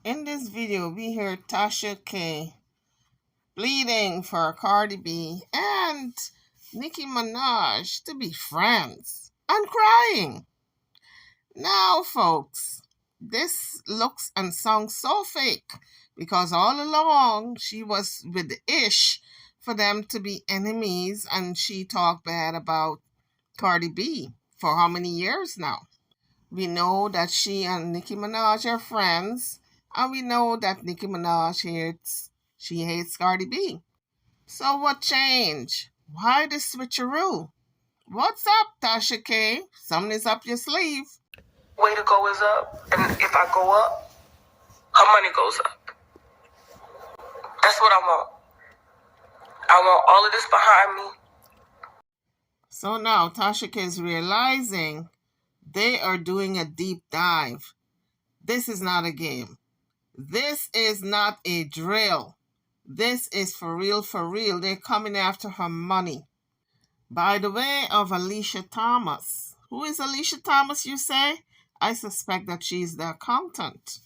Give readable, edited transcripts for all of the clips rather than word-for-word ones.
In this video, we hear Tasha K pleading for Cardi B and Nicki Minaj to be friends and crying. Now, folks, this looks and sounds so fake because all along she was with the ish for them to be enemies and she talked bad about Cardi B for how many years now? We know that she and Nicki Minaj are friends, and we know that Nicki Minaj hates Cardi B. So what changed? Why the switcheroo? What's up, Tasha K? Something is up your sleeve. Way to go is up, and if I go up, her money goes up. That's what I want. I want all of this behind me. So now Tasha K is realizing they are doing a deep dive. This is not a game. This is not a drill. This is for real, for real. They're coming after her money. By the way of Alicia Thomas. Who is Alicia Thomas, you say? I suspect that she's the accountant.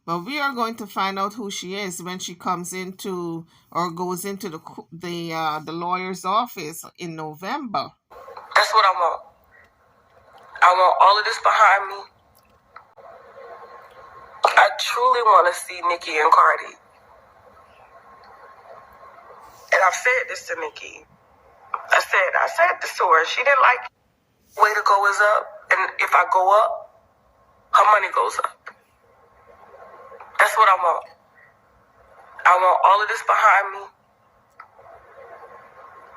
But we are going to find out who she is when she comes into or goes into the lawyer's office in November. That's what I want. I want all of this behind me. I truly want to see Nicki and Cardi. And I've said this to Nicki. I said this to her. She didn't like it. Way to go is up. And if I go up, her money goes up. That's what I want. I want all of this behind me.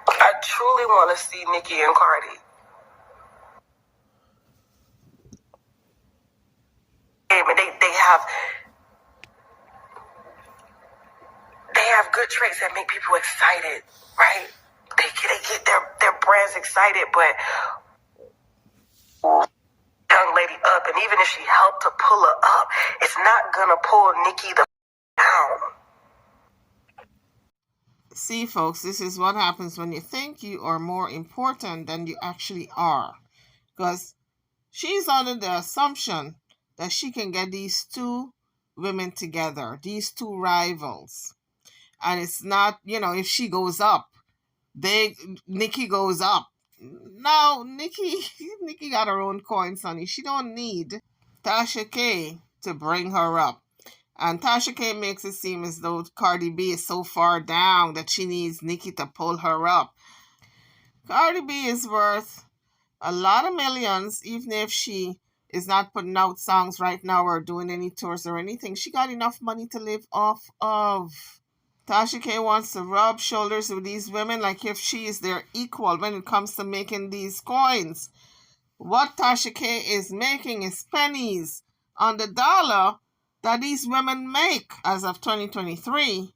I truly want to see Nicki and Cardi. They have good traits that make people excited, right? They get their brands excited, but young lady up, and even if she helped to pull her up, it's not gonna pull Nicki the down. See, folks, this is what happens when you think you are more important than you actually are. Because she's under the assumption that she can get these two women together, these two rivals. And it's not, if she goes up, Nicki goes up. Now, Nicki got her own coins, honey. She don't need Tasha K to bring her up. And Tasha K makes it seem as though Cardi B is so far down that she needs Nicki to pull her up. Cardi B is worth a lot of millions, even if she is not putting out songs right now or doing any tours or anything. She got enough money to live off of. Tasha K wants to rub shoulders with these women like if she is their equal when it comes to making these coins. What Tasha K is making is pennies on the dollar that these women make. As of 2023,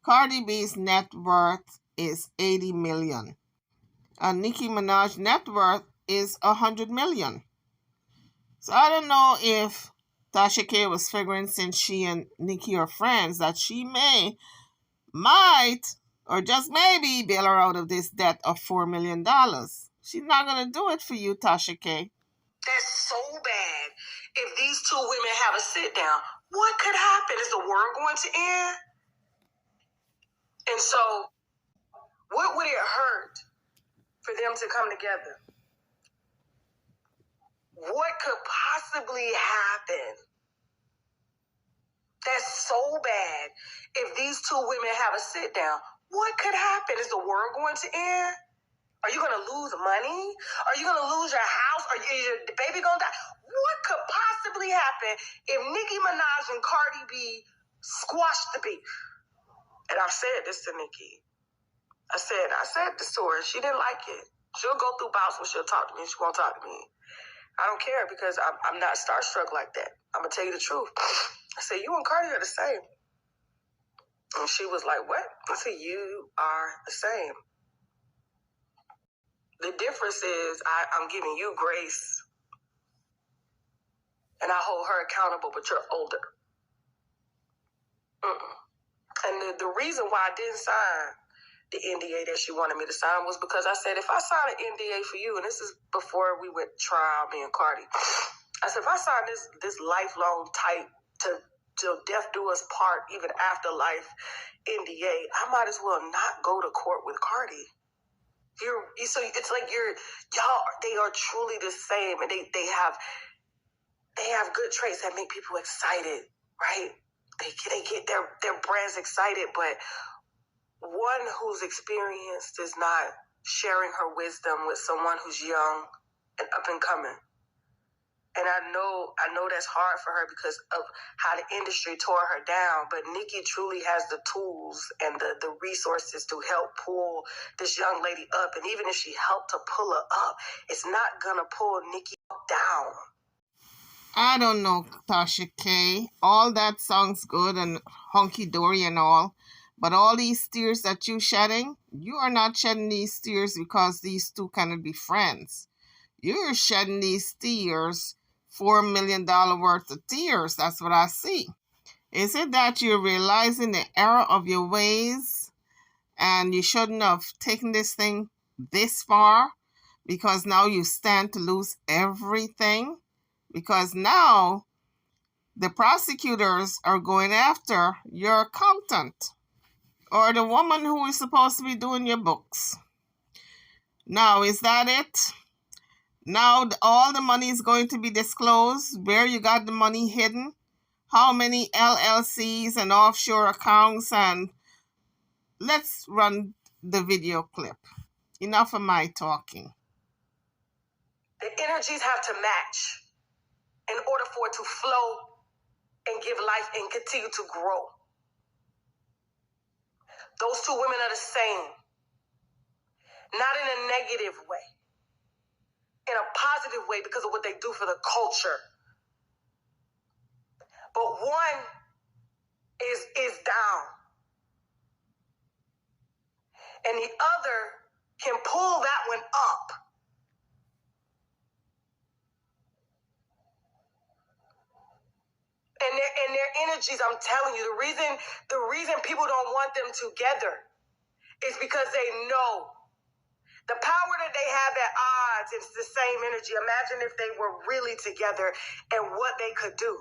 Cardi B's net worth is 80 million. And Nicki Minaj's net worth is 100 million. So I don't know if Tasha K was figuring, since she and Nicki are friends, that she might, or just maybe, bail her out of this debt of $4 million. She's not going to do it for you, Tasha K. That's so bad. If these two women have a sit down, what could happen? Is the world going to end? And so, what would it hurt for them to come together? What could possibly happen? That's so bad. If these two women have a sit down, what could happen? Is the world going to end? Are you going to lose money? Are you going to lose your house? Is your baby going to die? What could possibly happen if Nicki Minaj and Cardi B squash the beef? And I've said this to Nicki. I said this to her. She didn't like it. She'll go through bouts when she'll talk to me. She won't talk to me. I don't care because I'm not starstruck like that. I'm going to tell you the truth. I said, you and Cardi are the same. And she was like, what? I said, you are the same. The difference is I'm giving you grace and I hold her accountable, but you're older. And the reason why I didn't sign the NDA that she wanted me to sign was because I said, if I sign an NDA for you, and this is before we went trial, me and Cardi, I said, if I sign this lifelong type to till death do us part, even after life, NDA, I might as well not go to court with Cardi. So it's like y'all, they are truly the same, and they have good traits that make people excited, right? They get their brands excited, but one who's experienced is not sharing her wisdom with someone who's young and up and coming. And I know that's hard for her because of how the industry tore her down. But Nikki truly has the tools and the resources to help pull this young lady up. And even if she helped to pull her up, it's not gonna pull Nikki down. I don't know, Tasha K. All that sounds good and hunky-dory and all, but all these tears that you're shedding, you are not shedding these tears because these two cannot be friends. You're shedding these tears, $4 million worth of tears. That's what I see. Is it that you're realizing the error of your ways and you shouldn't have taken this thing this far because now you stand to lose everything? Because now the prosecutors are going after your accountant or the woman who is supposed to be doing your books. Now, is that it? Now all the money is going to be disclosed, where you got the money hidden, how many LLCs and offshore accounts, and let's run the video clip. Enough of my talking. The energies have to match in order for it to flow and give life and continue to grow. Those two women are the same, not in a negative way, in a positive way because of what they do for the culture. But one is down, and the other can pull that one up. And their energies, I'm telling you, the reason people don't want them together is because they know the power that they have at odds. It's the same energy. Imagine if they were really together and what they could do.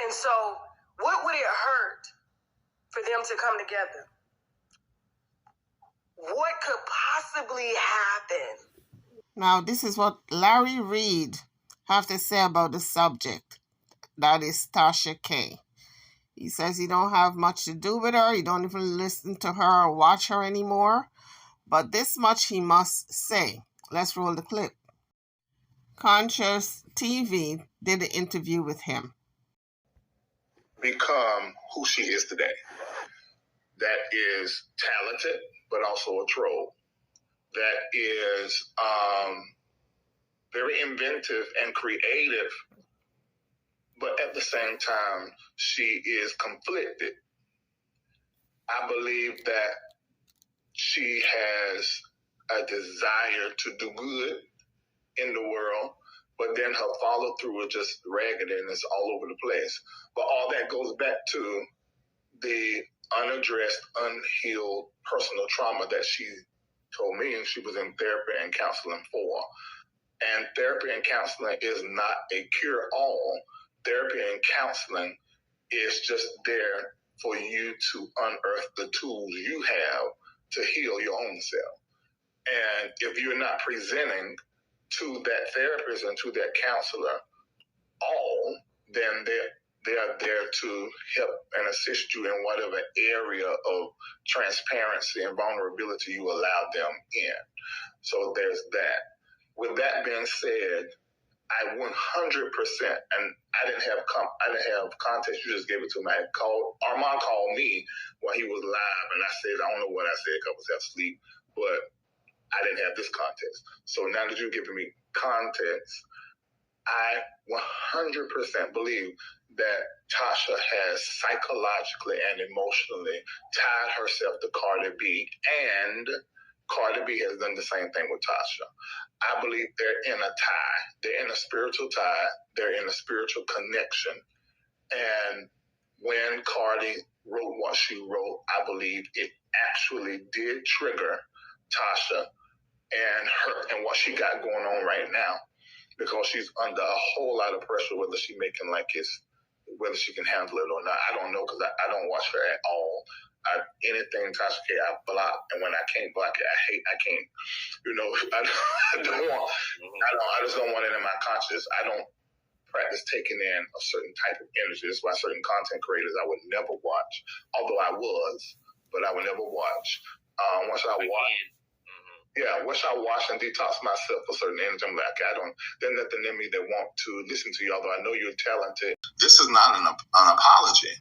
And so, what would it hurt for them to come together? What could possibly happen? Now, this is what Larry Reid have to say about the subject. That is Tasha K. He says he don't have much to do with her. He don't even listen to her or watch her anymore. But this much he must say. Let's roll the clip. Conscious TV did an interview with him. Become who she is today. That is talented, but also a troll. That is very inventive and creative, but at the same time, she is conflicted. I believe that she has a desire to do good in the world, but then her follow through is just ragged and it's all over the place. But all that goes back to the unaddressed, unhealed personal trauma that she told me she was in therapy and counseling for. And therapy and counseling is not a cure-all. Therapy and counseling is just there for you to unearth the tools you have to heal your own self. And if you're not presenting to that therapist and to that counselor all, then they are there to help and assist you in whatever area of transparency and vulnerability you allow them in. So there's that. With that being said, I 100%, and I didn't have context. You just gave it to me. Armand called me while he was live, and I said, I don't know what I said because I was asleep, but I didn't have this context. So now that you're giving me context, I 100% believe that Tasha has psychologically and emotionally tied herself to Cardi B, and Cardi B has done the same thing with Tasha. I believe they're in a tie. They're in a spiritual tie. They're in a spiritual connection. And when Cardi wrote what she wrote, I believe it actually did trigger Tasha and what she got going on right now, because she's under a whole lot of pressure, whether she's making like it's whether she can handle it or not. I don't know because I don't watch her at all. Anything Tasha K, I block, and when I can't block it, I can't. I don't want. I just don't want it in my conscious. I don't practice taking in a certain type of energy. That's why certain content creators I would never watch, although I was, but I would never watch. Once I watch. Yeah, once I watch and detox myself for certain energy, I'm like, there's nothing in me that want to listen to you, although I know you're talented. This is not an apology,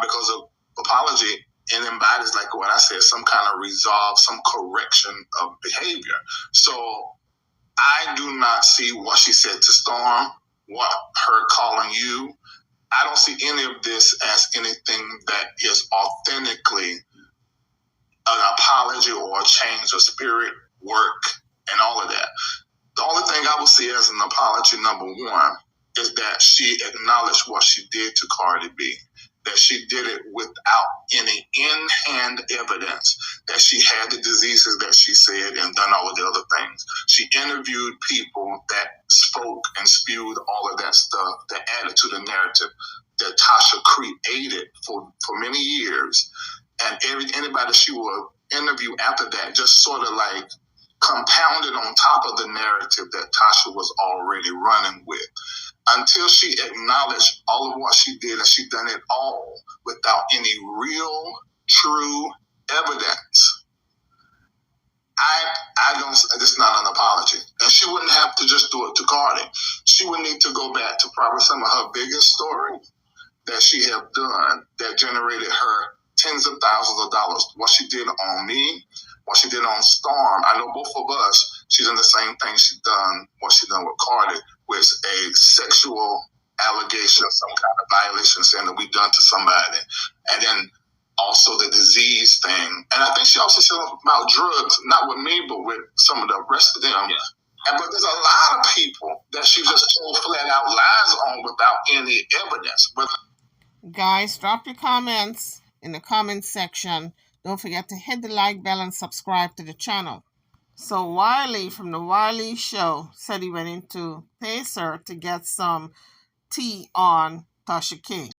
because of apology, it embodies, like what I said, some kind of resolve, some correction of behavior. So I do not see what she said to Storm, what her calling you. I don't see any of this as anything that is authentically an apology or a change of spirit, work, and all of that. The only thing I would see as an apology, number one, is that she acknowledged what she did to Cardi B, that she did it without any in-hand evidence, that she had the diseases that she said and done all of the other things. She interviewed people that spoke and spewed all of that stuff that added to the narrative that Tasha created for many years. And anybody she would interview after that just sort of like compounded on top of the narrative that Tasha was already running with. Until she acknowledged all of what she did, and she done it all without any real, true evidence, I don't. It's not an apology, and she wouldn't have to just do it to Cardi. She would need to go back to probably some of her biggest stories that she have done that generated her tens of thousands of dollars. What she did on me, what she did on Storm. I know both of us, she's done the same thing she done, what she done with Cardi, with a sexual allegation, some kind of violation saying that we done to somebody. And then also the disease thing. And I think she also said about drugs, not with me, but with some of the rest of them. Yeah. But there's a lot of people that she just told flat out lies on without any evidence. Guys, drop your comments in the comment section. Don't forget to hit the like bell and subscribe to the channel. So Wiley from the Wiley Show said he went into Pacer to get some tea on Tasha K.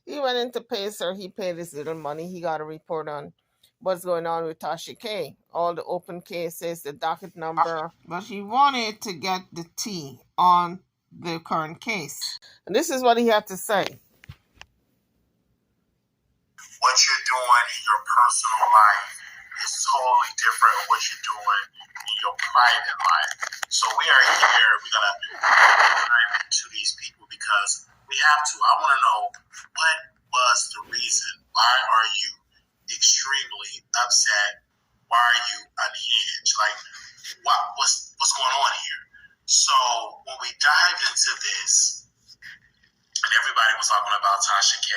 He went into Pacer, he paid his little money, he got a report on what's going on with Tasha K, all the open cases, the docket number, but he wanted to get the tea on the current case. And this is what he had to say. What you're doing in your personal life is totally different from what you're doing in your private life. So we are here, we're going to dive into these people because we have to. I want to know, what was the reason? Why are you extremely upset? Why are you unhinged? Like, what's going on here? So when we dive into this, and everybody was talking about Tasha K,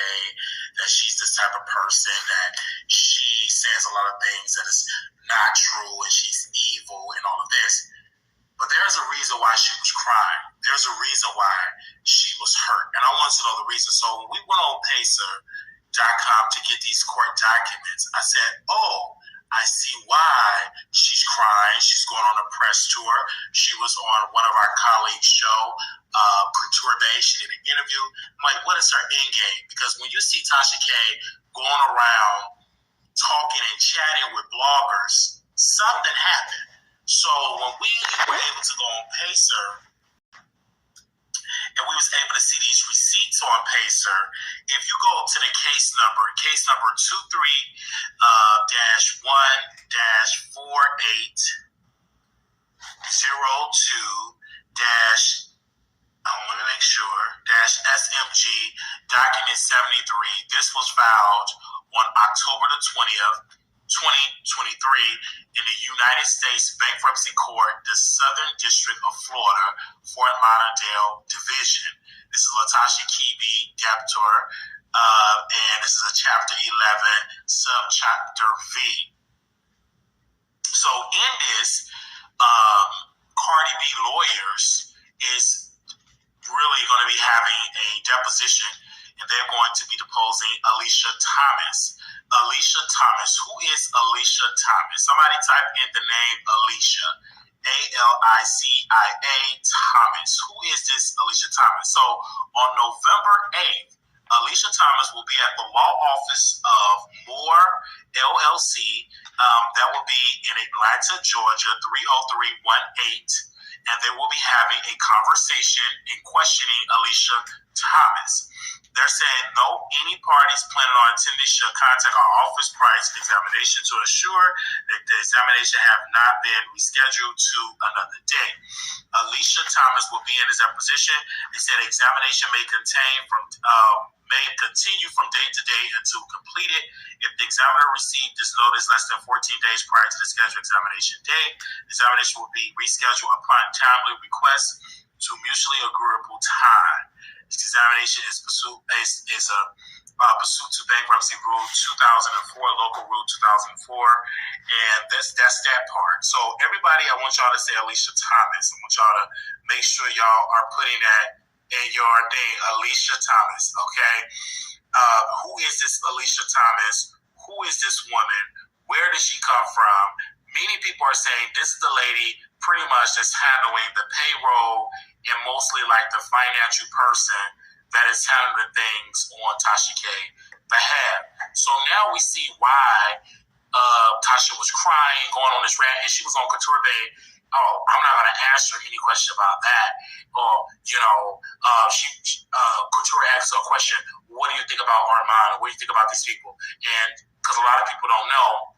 that she's this type of person, that she says a lot of things that is not true, and she's evil and all of this. But there's a reason why she was crying. There's a reason why she was hurt. And I want to know the reason. So when we went on Pacer.com to get these court documents, I said, oh, I see why she's crying. She's going on a press tour. She was on one of our colleagues' show, Pixabay. She did an interview. I'm like, what is her end game? Because when you see Tasha K going around talking and chatting with bloggers, something happened. So when we were able to go on Pacer, and we was able to see these receipts on Pacer, if you go to the case number 23-1-4802- I want to make sure, -SMG, document 73. This was filed on October the 20th, 2023 in the United States Bankruptcy Court, the Southern District of Florida, Fort Lauderdale Division. This is Latasha Key, Debtor, and this is a Chapter 11, Subchapter V. So in this, Cardi B lawyers is really going to be having a deposition, and they're going to be deposing Alicia Thomas. Alicia Thomas. Who is Alicia Thomas? Somebody type in the name Alicia. Alicia Thomas. Who is this Alicia Thomas? So on November 8th, Alicia Thomas will be at the law office of Moore LLC. That will be in Atlanta, Georgia, 30318. And they will be having a conversation and questioning Alicia Thomas. They're saying no, any parties planning on attending should contact our office prior to the examination to ensure that the examination have not been rescheduled to another day. Alicia Thomas will be in his deposition. They said examination may continue from day to day until completed. If the examiner received this notice less than 14 days prior to the scheduled examination day, the examination will be rescheduled upon timely request to mutually agreeable time. This examination is pursuant to Bankruptcy Rule 2004, Local Rule 2004, and that's that part. So everybody, I want y'all to say Alicia Thomas. I want y'all to make sure y'all are putting that in your thing, Alicia Thomas, okay? Who is this Alicia Thomas? Who is this woman? Where does she come from? Many people are saying this is the lady pretty much that's handling the payroll and mostly like the financial person that is handling things on Tasha K behalf. So now we see why Tasha was crying, going on this rant, and she was on Couture Bay. Oh, I'm not going to answer any question about that. Or, Couture asked her a question, what do you think about Armand? What do you think about these people? And because a lot of people don't know,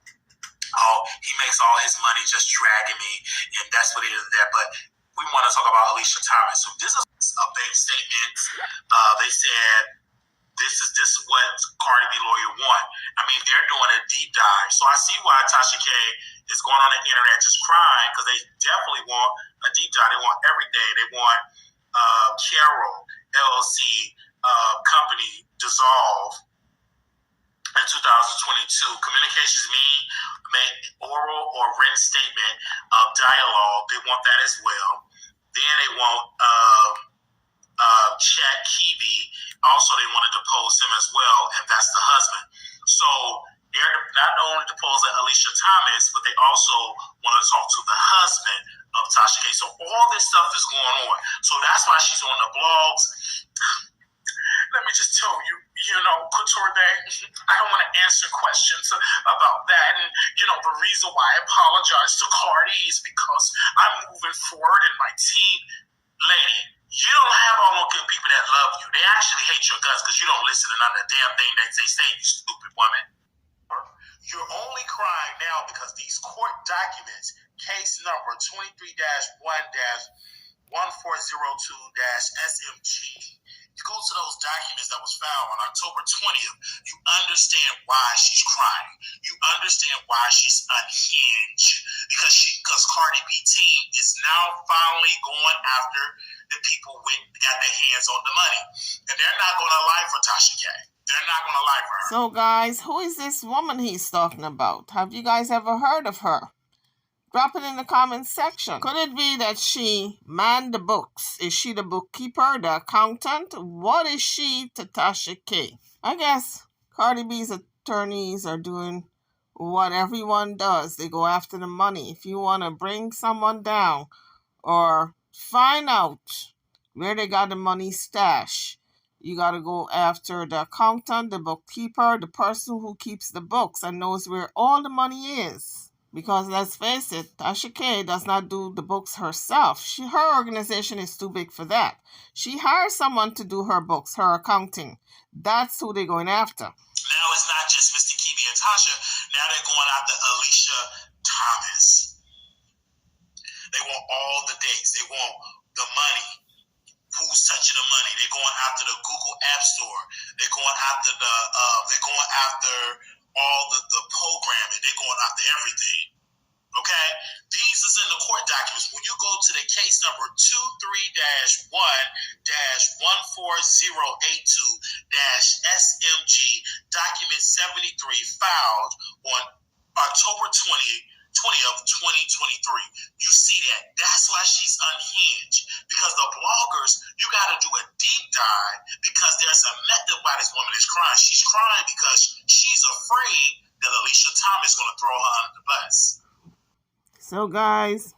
he makes all his money just dragging me, and that's what it is there. But we want to talk about Alicia Thomas. So this is a big statement. They said this is what Cardi B lawyer want. I mean, they're doing a deep dive. So I see why Tasha K is going on the internet just crying, because they definitely want a deep dive. They want everything. They want Carol LLC company dissolve in 2022. Communications made oral or written statement of dialogue. They want that as well. Then they want Chad Keevy. Also, they want to depose him as well, and that's the husband. So they're not only deposing Alicia Thomas, but they also want to talk to the husband of Tasha K. So all this stuff is going on. So that's why she's on the blogs. Let me just tell you, Couture Bay, I don't want to answer questions about that. And, the reason why I apologize to Cardi is because I'm moving forward in my team. Lady, you don't have all those good people that love you. They actually hate your guts because you don't listen to none of the damn thing that they say, you stupid woman. You're only crying now because these court documents, case number 23-1-1402-SMG, you go to those documents that was found on October 20th, you understand why she's crying. You understand why she's unhinged. Because Cardi B team is now finally going after the people who got their hands on the money. And they're not going to lie for Tasha K. They're not going to lie for her. So guys, who is this woman he's talking about? Have you guys ever heard of her? Drop it in the comments section. Could it be that she manned the books? Is she the bookkeeper, the accountant? What is she to Tasha K? I guess Cardi B's attorneys are doing what everyone does. They go after the money. If you want to bring someone down or find out where they got the money stashed, you got to go after the accountant, the bookkeeper, the person who keeps the books and knows where all the money is. Because let's face it, Tasha K does not do the books herself. Her organization is too big for that. She hires someone to do her books, her accounting. That's who they're going after. Now it's not just Mr. Keevy and Tasha. Now they're going after Alicia Thomas. They want all the dates. They want the money. Who's touching the money? They're going after the Google App Store. They're going after all the programming. They're going after everything. Okay? These is in the court documents. When you go to the case number 23-1-14082-SMG, document 73, filed on October 20th, 2023. You see that. That's why she's unhinged. Because the bloggers, you got to do a deep dive because there's a method why this woman is crying. She's crying because she's afraid that Alicia Thomas is going to throw her under the bus. So guys,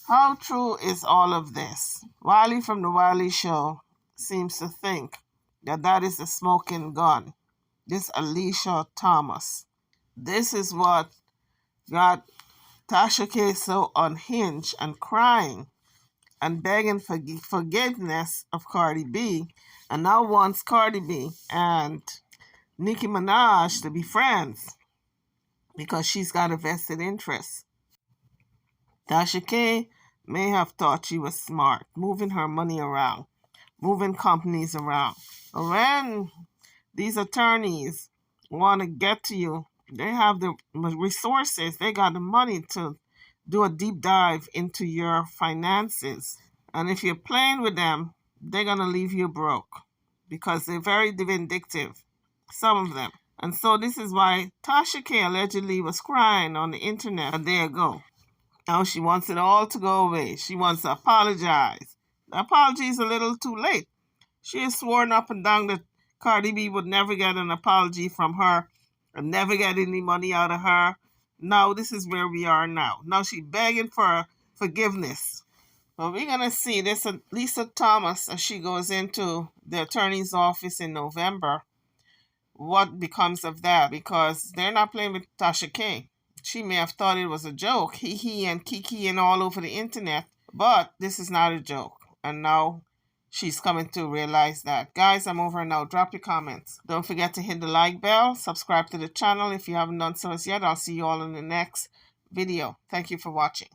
how true is all of this? Wiley from the Wiley Show seems to think that is the smoking gun. This Alicia Thomas. This is what got Tasha K so unhinged and crying and begging for forgiveness of Cardi B, and now wants Cardi B and Nicki Minaj to be friends because she's got a vested interest. Tasha K may have thought she was smart, moving her money around, moving companies around. But when these attorneys want to get to you, they have the resources, they got the money to do a deep dive into your finances. And if you're playing with them, they're going to leave you broke because they're very vindictive, some of them. And so this is why Tasha K allegedly was crying on the internet a day ago. Now she wants it all to go away. She wants to apologize. The apology is a little too late. She has sworn up and down that Cardi B would never get an apology from her and never get any money out of her. Now this is where we are now. Now she's begging for forgiveness. But we're going to see this Lisa Thomas as she goes into the attorney's office in November. What becomes of that? Because they're not playing with Tasha K. She may have thought it was a joke, he and Kiki and all over the internet, but this is not a joke. And now she's coming to realize that. Guys, I'm over now. Drop your comments. Don't forget to hit the like bell, subscribe to the channel if you haven't done so as yet. I'll see you all in the next video. Thank you for watching.